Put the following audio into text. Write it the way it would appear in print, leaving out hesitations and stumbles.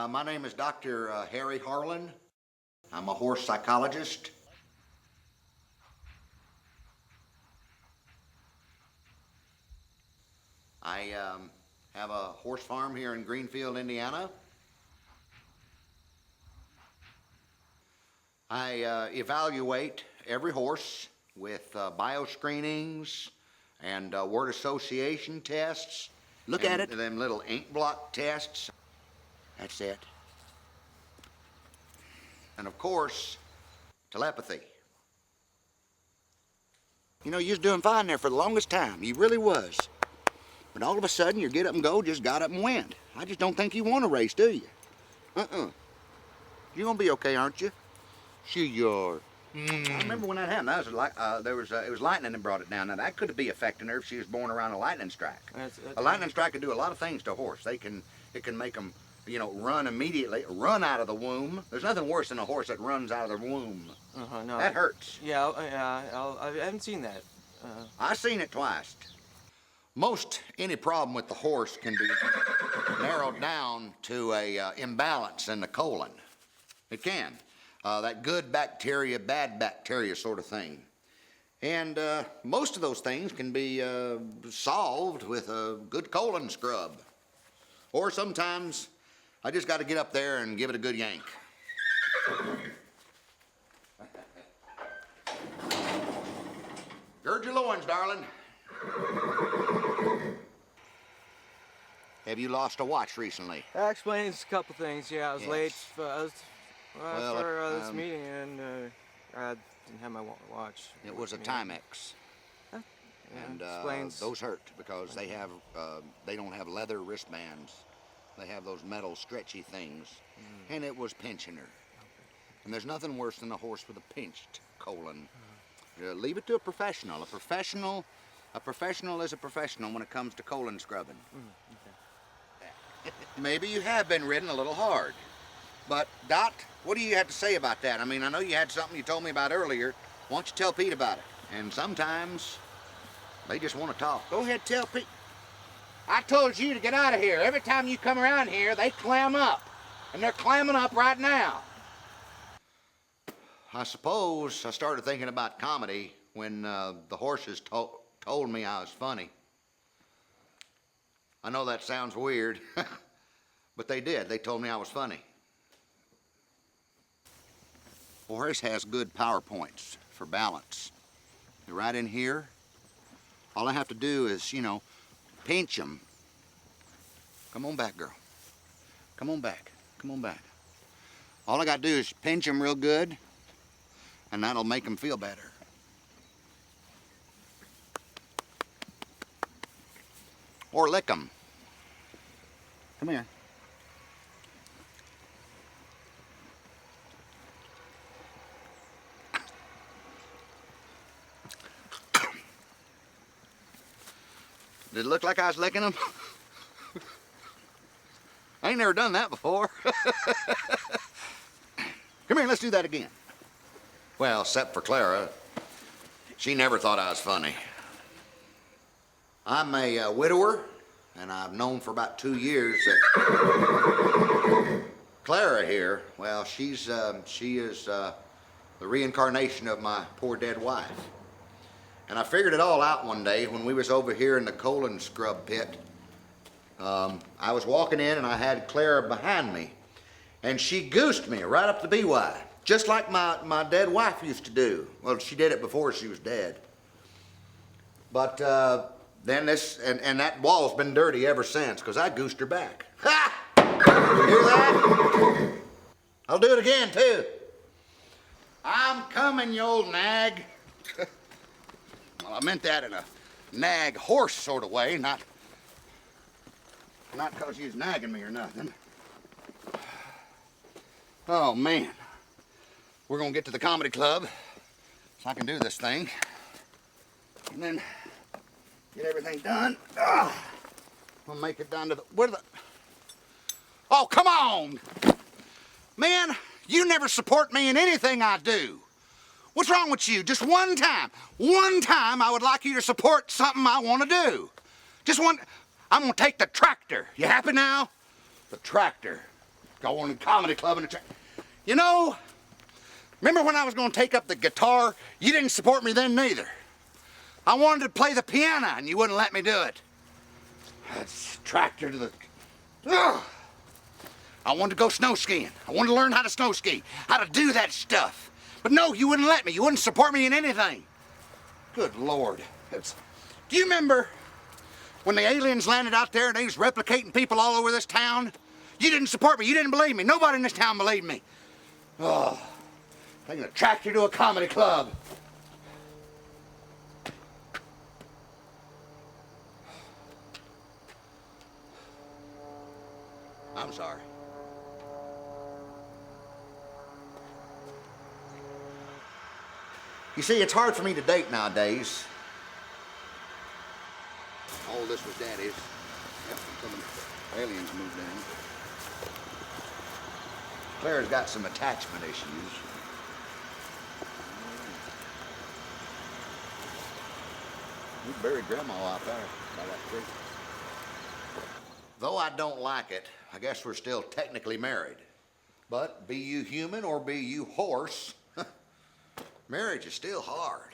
My name is Dr. Harry Harlin. I'm a horse psychologist. I have a horse farm here in Greenfield, Indiana. I evaluate every horse with bioscreenings and word association tests. Look at it. Them little ink blot tests. That's it. And of course, telepathy. You know, you was doing fine there for the longest time. You really was. But all of a sudden, your get up and go just got up and went. I just don't think you want to race, do you? You're gonna be okay, aren't you? Sure you are. I remember when that happened. That was like it was lightning that brought it down. Now that could be affecting her if she was born around a lightning strike. A lightning strike can do a lot of things to a horse. It can make them, you know, run immediately, run out of the womb. There's nothing worse than a horse that runs out of the womb. No. That hurts. Yeah, I haven't seen that. I've seen it twice. Most any problem with the horse can be narrowed down to a imbalance in the colon. It can. That good bacteria, bad bacteria sort of thing. And most of those things can be solved with a good colon scrub. Or sometimes I just got to get up there and give it a good yank. Gird your loins, darling. Have you lost a watch recently? That explains a couple things. Yeah, I was late for this meeting, and I didn't have my watch. It was a Timex. Yeah, And explains. those hurt because they don't have leather wristbands. They have those metal stretchy things. And it was pinching her. And there's nothing worse than a horse with a pinched colon. Leave it to a professional. A professional is a professional when it comes to colon scrubbing. Okay. Maybe you have been ridden a little hard. But, Dot, what do you have to say about that? I mean, I know you had something you told me about earlier. Why don't you tell Pete about it? And sometimes they just want to talk. Go ahead, tell Pete. I told you to get out of here. Every time you come around here, they clam up. And they're clamming up right now. I suppose I started thinking about comedy when the horses told me I was funny. I know that sounds weird, but they did. They told me I was funny. Horse has good power points for balance. They're right in here. All I have to do is, you know, pinch them. Come on back, girl. Come on back. Come on back. All I got to do is pinch them real good, and that'll make them feel better. Or lick them. Come here. Did it look like I was licking them? I ain't never done that before. Come here, let's do that again. Well, except for Clara. She never thought I was funny. I'm a widower, and I've known for about 2 years that Clara here, well, she is the reincarnation of my poor dead wife. And I figured it all out one day when we was over here in the colon scrub pit. I was walking in and I had Clara behind me, and she goosed me right up the BY, just like my dead wife used to do. Well, she did it before she was dead. But then and that wall's been dirty ever since, because I goosed her back. Ha! You hear that? I'll do it again, too. I'm coming, you old nag. Well, I meant that in a nag horse sort of way, not because you was nagging me or nothing. Oh, man. We're going to get to the comedy club so I can do this thing. And then get everything done. We'll make it down to the... Oh, come on! Man, you never support me in anything I do. What's wrong with you? Just one time I would like you to support something I want to do. Just one. I'm going to take the tractor. You happy now? The tractor. Going to comedy club and you know, remember when I was going to take up the guitar? You didn't support me then neither. I wanted to play the piano and you wouldn't let me do it. That's tractor to the... Ugh. I wanted to go snow skiing. I wanted to learn how to snow ski, how to do that stuff. But no, you wouldn't let me. You wouldn't support me in anything. Good Lord. Do you remember when the aliens landed out there and they was replicating people all over this town? You didn't support me. You didn't believe me. Nobody in this town believed me. Oh, taking a tractor to a comedy club. I'm sorry. You see, it's hard for me to date nowadays. Oh, this was Daddy's. Yep, some of the aliens moved in. Claire's got some attachment issues. We buried Grandma out there by that creek. Though I don't like it, I guess we're still technically married. But be you human or be you horse, marriage is still hard.